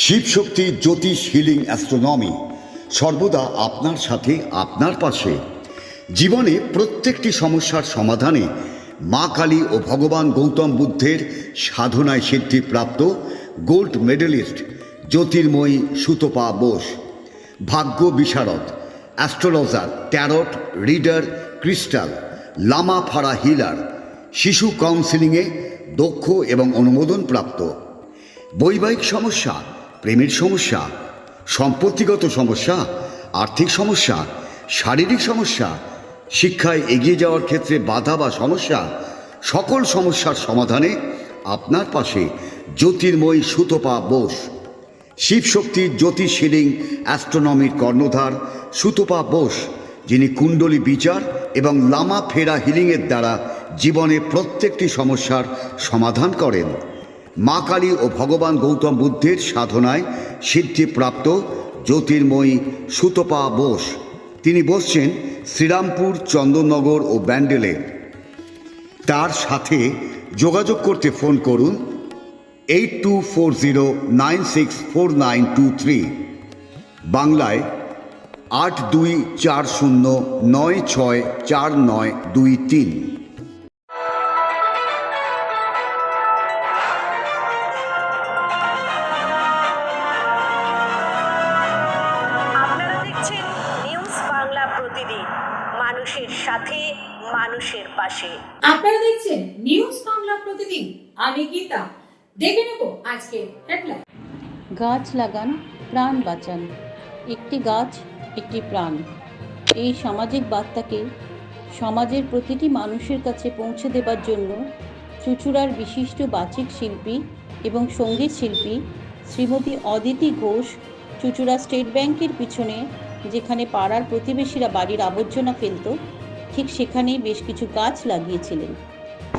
শিবশক্তি জ্যোতিষ healing astronomy সর্বদা আপনার সাথে, আপনার পাশে। জীবনে প্রত্যেকটি সমস্যার সমাধানে মা কালী ও ভগবান গৌতম বুদ্ধের সাধনায় সিদ্ধিপ্রাপ্ত গোল্ড মেডেলিস্ট জ্যোতির্ময়ী সুতপা বোস, ভাগ্য বিশারদ, অ্যাস্ট্রোলজার, ট্যারট রিডার, ক্রিস্টাল, লামা ফাড়া হিলার, শিশু কাউন্সিলিংয়ে দক্ষ এবং অনুমোদনপ্রাপ্ত। বৈবাহিক সমস্যা, প্রেমের সমস্যা, সম্পত্তিগত সমস্যা, আর্থিক সমস্যা, শারীরিক সমস্যা, শিক্ষায় এগিয়ে যাওয়ার ক্ষেত্রে বাধা বা সমস্যা, সকল সমস্যার সমাধানে আপনার পাশে জ্যোতির্ময়ী সুতপা বোস। শিবশক্তির জ্যোতিষ হিলিং অ্যাস্ট্রোনমির কর্ণধার সুতপা বোস, যিনি কুণ্ডলী বিচার এবং লামা ফেরা হিলিংয়ের দ্বারা জীবনে প্রত্যেকটি সমস্যার সমাধান করেন। মা কালী ও ভগবান গৌতম বুদ্ধের সাধনায় সিদ্ধিপ্রাপ্ত জ্যোতির্ময়ী সুতপা বোস। তিনি বসছেন শ্রীরামপুর, চন্দননগর ও ব্যান্ডেলে। তার সাথে যোগাযোগ করতে ফোন করুন 8240964923, বাংলায় 8240964923। মানুষের সাথে, মানুষের পাশে। আপনারা দেখছেন নিউজ বাংলা প্রতিদিন। আমি গীতা। দেখে নেব আজকে হেডলাইন। গাছ লাগান, প্রাণ বাঁচান। একটি গাছ, একটি প্রাণ। এই সামাজিক বার্তাকে সমাজের প্রতিটি মানুষের কাছে পৌঁছে দেবার জন্য চুঁচুড়ার বিশিষ্ট বাচিক শিল্পী এবং সঙ্গীত শিল্পী শ্রীমতী অদিতি ঘোষ চুঁচুড়া স্টেট ব্যাংকের পিছনে, যেখানে পাড়ার প্রতিবেশীরা বাড়ির আবর্জনা ফেলত, ঠিক সেখানেই বেশ কিছু গাছ লাগিয়েছিলেন।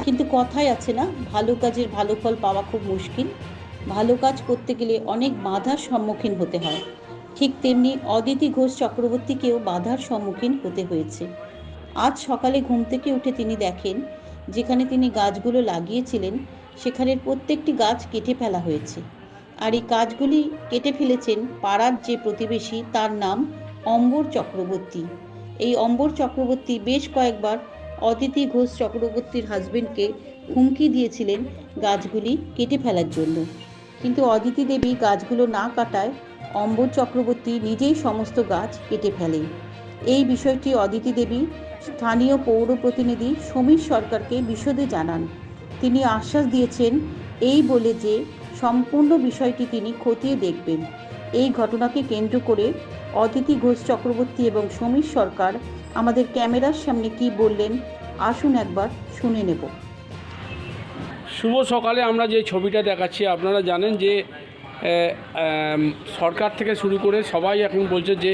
কিন্তু কথায় আছে না, ভালো কাজের ভালো ফল পাওয়া খুব মুশকিল। ভালো কাজ করতে গেলে অনেক বাধার সম্মুখীন হতে হয়। ঠিক তেমনি অদিতি ঘোষ চক্রবর্তীকেও বাধার সম্মুখীন হতে হয়েছে। আজ সকালে ঘুম থেকে উঠে তিনি দেখেন, যেখানে তিনি গাছগুলো লাগিয়েছিলেন সেখানের প্রত্যেকটি গাছ কেটে ফেলা হয়েছে। আর এই গাছগুলি কেটে ফেলেছেন পাড়ার যে প্রতিবেশী, তার নাম অম্বর চক্রবর্তী। এই অম্বর চক্রবর্তী বেশ কয়েকবার অদিতি ঘোষ চক্রবর্তীর হাজবেন্ডকে হুমকি দিয়েছিলেন গাছগুলি কেটে ফেলার জন্য, কিন্তু অদিতি দেবী গাছগুলো না কাটায় অম্বর চক্রবর্তী নিজেই সমস্ত গাছ কেটে ফেলেন। এই বিষয়টি অদিতি দেবী স্থানীয় পৌর প্রতিনিধি সমীর সরকারকে বিশদে জানান। তিনি আশ্বাস দিয়েছেন এই বলে যে সম্পূর্ণ বিষয়টি তিনি খতিয়ে দেখবেন। এই ঘটনাকে কেন্দ্র করে অদিতি ঘোষ চক্রবর্তী এবং সমীর সরকার আমাদের ক্যামেরার সামনে কি বললেন, আসুন একবার শুনে নেব। শুভ সকালে আমরা যে ছবিটা দেখাচ্ছি, আপনারা জানেন যে সরকার থেকে শুরু করে সবাই এখন বলছে যে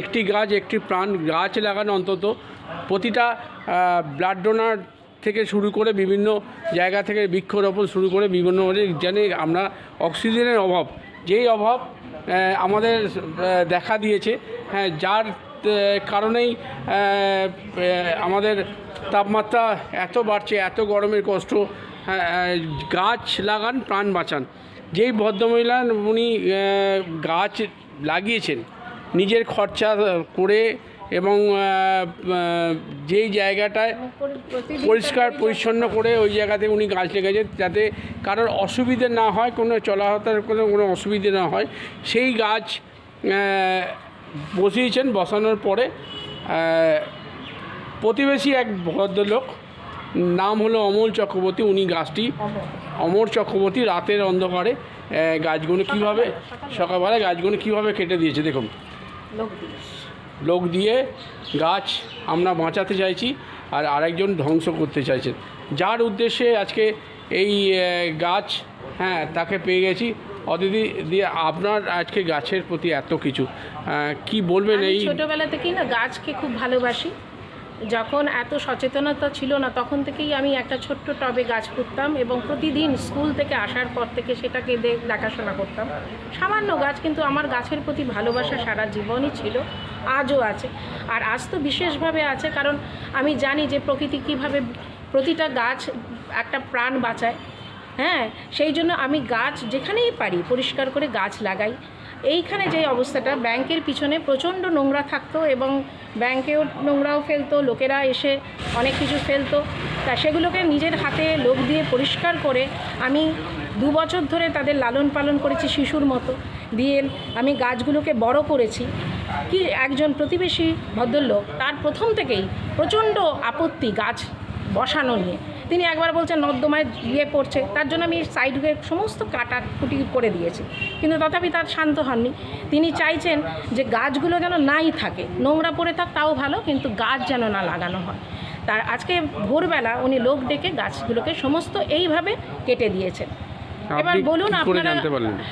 একটি গাছ একটি প্রাণ। গাছ লাগানো, অন্তত প্রতিটা ব্লাড ডোনার থেকে শুরু করে বিভিন্ন জায়গা থেকে বৃক্ষরোপণ শুরু করে বিভিন্ন জানি আমরা অক্সিজেনের অভাব, যেই অভাব আমাদের দেখা দিয়েছে, হ্যাঁ, যার কারণেই আমাদের তাপমাত্রা এত বাড়ছে, এত গরমের কষ্ট। গাছ লাগান, প্রাণ বাঁচান। যেই ভদ্রমহিলা উনি গাছ লাগিয়েছেন নিজের খরচা করে, এবং যেই জায়গাটায় পরিষ্কার পরিচ্ছন্ন করে ওই জায়গাতে উনি গাছ লেগেছেন, যাতে কারোর অসুবিধে না হয়, কোনো চলাফেরার কোনো অসুবিধে না হয়, সেই গাছ বসিয়েছেন। বসানোর পরে প্রতিবেশী এক ভদ্রলোক, নাম হলো অমল চক্রবর্তী, উনি গাছটি অমর চক্রবর্তী রাতের অন্ধকারে গাছগুলো কীভাবে সকালবেলা গাছগুলো কীভাবে কেটে দিয়েছে দেখুন। লোক দিয়ে গাছ আমরা বাঁচাতে চাইছি, আর আরেকজন ধ্বংস করতে চাইছেন। যার উদ্দেশ্যে আজকে এই গাছ, হ্যাঁ, তাকে পেয়ে গেছি। অদিতি দিয়ে আপনার আজকে গাছের প্রতি এত কিছু কি বলবেন? এই ছোটোবেলা থেকেই না গাছকে খুব ভালোবাসি। যখন এত সচেতনতা ছিল না, তখন থেকেই আমি একটা ছোট্ট টবে গাছ পুঁততাম এবং প্রতিদিন স্কুল থেকে আসার পর থেকে সেটাকে দেখাশোনা করতাম। সামান্য গাছ, কিন্তু আমার গাছের প্রতি ভালোবাসা সারা জীবনই ছিল, আজও আছে। আর আজ তো বিশেষভাবে আছে, কারণ আমি জানি যে প্রকৃতি কীভাবে প্রতিটা গাছ একটা প্রাণ বাঁচায়। হ্যাঁ, সেই জন্য আমি গাছ যেখানেই পারি পরিষ্কার করে গাছ লাগাই। এইখানে যে অবস্থাটা, ব্যাংকের পিছনে প্রচণ্ড নোংরা থাকতো এবং ব্যাংকেও নোংরাও ফেলতো, লোকেরা এসে অনেক কিছু ফেলতো। তা সেগুলোকে নিজের হাতে লোক দিয়ে পরিষ্কার করে আমি 2 বছর ধরে তাদের লালন পালন করেছি শিশুর মতো, দিয়ে আমি গাছগুলোকে বড় করেছি। কি একজন প্রতিবেশী ভদ্রলোক, তার প্রথম থেকেই প্রচণ্ড আপত্তি গাছ বসানো নিয়ে। তিনি একবার বলছেন নর্দমায় গিয়ে পড়ছে, তার জন্য আমি সাইডে সমস্ত কাটাকুটি করে দিয়েছি, কিন্তু তথাপি তার শান্ত হননি। তিনি চাইছেন যে গাছগুলো যেন নাই থাকে, নোংরা পড়ে থাক তাও ভালো, কিন্তু গাছ যেন না লাগানো হয়। তার আজকে ভোরবেলা উনি লোক ডেকে গাছগুলোকে সমস্ত এইভাবে কেটে দিয়েছেন। এবার বলুন আপনারা।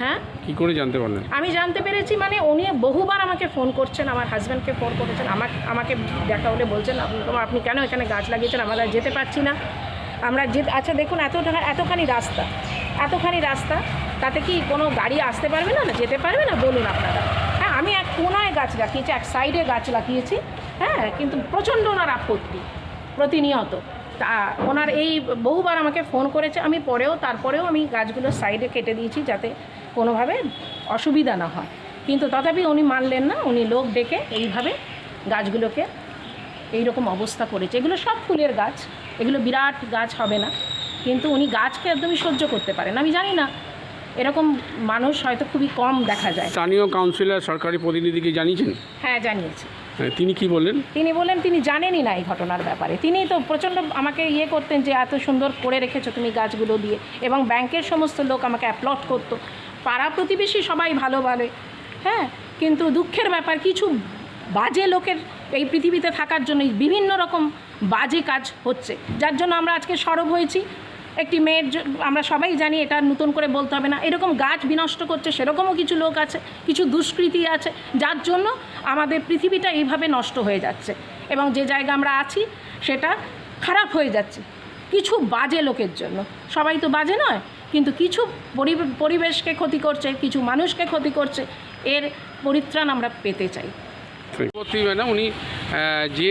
হ্যাঁ, কি করে জানতে পারলেন? আমি জানতে পেরেছি মানে উনি বহুবার আমাকে ফোন করছেন, আমার হাজব্যান্ডকে ফোন করেছেন, আমাকে দেখা হলে বলছেন আপনি কেন এখানে গাছ লাগিয়েছেন, আমরা যেতে পারছি না। আমরা আচ্ছা দেখুন, এতখানি রাস্তা, তাতে কি কোনো গাড়ি আসতে পারবে না, যেতে পারবে না বলুন আপনারা? হ্যাঁ, আমি এক কোনায় গাছ লাগিয়েছি, এক সাইডে গাছ লাগিয়েছি, হ্যাঁ, কিন্তু প্রচণ্ড ওনার আপত্তি প্রতিনিয়ত। তা ওনার এই বহুবার আমাকে ফোন করেছে, আমি তারপরেও আমি গাছগুলো সাইডে কেটে দিয়েছি যাতে কোনোভাবে অসুবিধা না হয়, কিন্তু তথাপি উনি মানলেন না। উনি লোক ডেকে এইভাবে গাছগুলোকে এইরকম অবস্থা করেছে। এগুলো সব ফুলের গাছ, এগুলো বিরাট গাছ হবে না, কিন্তু উনি গাছকে একদমই সহ্য করতে পারেন। আমি জানি না, এরকম মানুষ হয়তো খুবই কম দেখা যায়। স্থানীয় কাউন্সিলর সরকারি প্রতিনিধিকে জানিয়েছেন? হ্যাঁ, জানিয়েছি। তিনি কি বললেন? তিনি বললেন তিনি জানেনই না এই ঘটনার ব্যাপারে। তিনি তো প্রচণ্ড আমাকে করতেন যে এত সুন্দর করে রেখেছো তুমি গাছগুলো দিয়ে, এবং ব্যাংকের সমস্ত লোক আমাকে অ্যাপ্লড করতো, পাড়া প্রতিবেশী সবাই ভালো বলে। হ্যাঁ, কিন্তু দুঃখের ব্যাপার, কিছু বাজে লোকের এই পৃথিবীতে থাকার জন্যই বিভিন্ন রকম বাজে কাজ হচ্ছে, যার জন্য আমরা আজকে সরব হয়েছি। একটি মেয়ের আমরা সবাই জানি, এটা নতুন করে বলতে হবে না, এরকম গাছ বিনষ্ট করছে সেরকমও কিছু লোক আছে, কিছু দুষ্কৃতী আছে, যার জন্য আমাদের পৃথিবীটা এইভাবে নষ্ট হয়ে যাচ্ছে এবং যে জায়গা আমরা আছি সেটা খারাপ হয়ে যাচ্ছে কিছু বাজে লোকের জন্য। সবাই তো বাজে নয়, কিন্তু কিছু পরিবেশকে ক্ষতি করছে, কিছু মানুষকে ক্ষতি করছে, এর পরিত্রাণ আমরা পেতে চাই। ম্যাডাম, উনি যে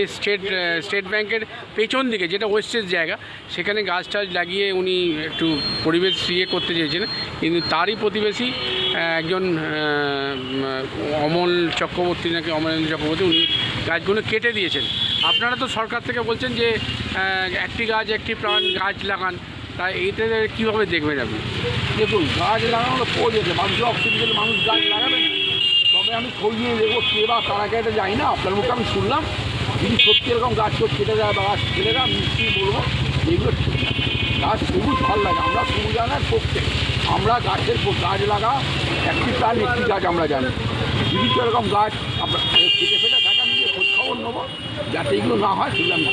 স্টেট ব্যাংকের পেছন দিকে, যেটা ওয়েস্টের জায়গা, সেখানে গাছ টাছ লাগিয়ে উনি একটু পরিবেশ করতে চেয়েছিলেন, কিন্তু তারই প্রতিবেশী একজন অমলেন্দ্র চক্রবর্তী, উনি গাছগুলো কেটে দিয়েছেন। আপনারা তো সরকার থেকে বলছেন যে একটি গাছ একটি প্রাণ, গাছ লাগান, তাই এইটা কীভাবে দেখবেন আপনি? দেখুন, গাছ লাগানো প্রয়োজন, মানুষের অক্সিজেন দিলে মানুষ গাছ লাগাবে না। তবে আমি খোঁজ নিয়ে দেখবো কে বা কারা কেটে যাই না, আপনার মুখে আমি শুনলাম। যদি সত্যি এরকম গাছ কেটে যায় বা গাছ ফেলে দেয়, আমি নিশ্চয়ই বলবো এগুলো ঠিক না। গাছ সবুজ ভালো লাগে, আমরা সবুজ আনার পক্ষে, আমরা গাছ লাগা, একটি প্রাণ একটি গাছ আমরা জানি। যদি তো এরকম গাছ আমরা কেটে ফেটে থাকা, নিজে খোঁজ খবর নেবো যাতে এগুলো না হয়, সেগুলো আমি